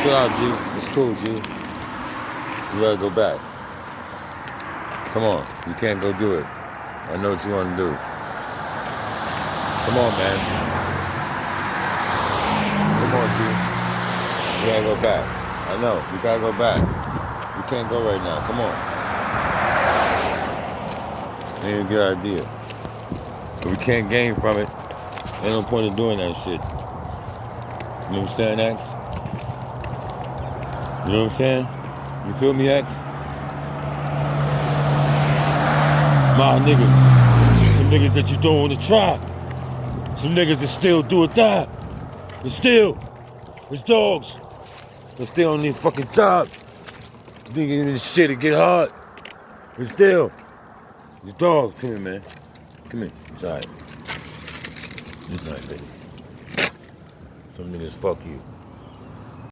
Chill out, G. It's cool, G. You gotta go back. Come on. You can't go do it. I know what you want to do. Come on, man. Come on, G. You gotta go back. I know. You gotta go back. You can't go right now. Come on. Ain't a good idea. If we can't gain from it, ain't no point in doing that shit. You know what I'm saying, X? You know what I'm saying? You feel me, X? My niggas. Some niggas that you don't want to try. Some niggas that still do or die. But still, it's dogs. They still on their fucking job. Thinking this shit to get hard. But still, it's dogs. Come here, man. Come here. It's alright. It's alright, baby. Some niggas fuck you.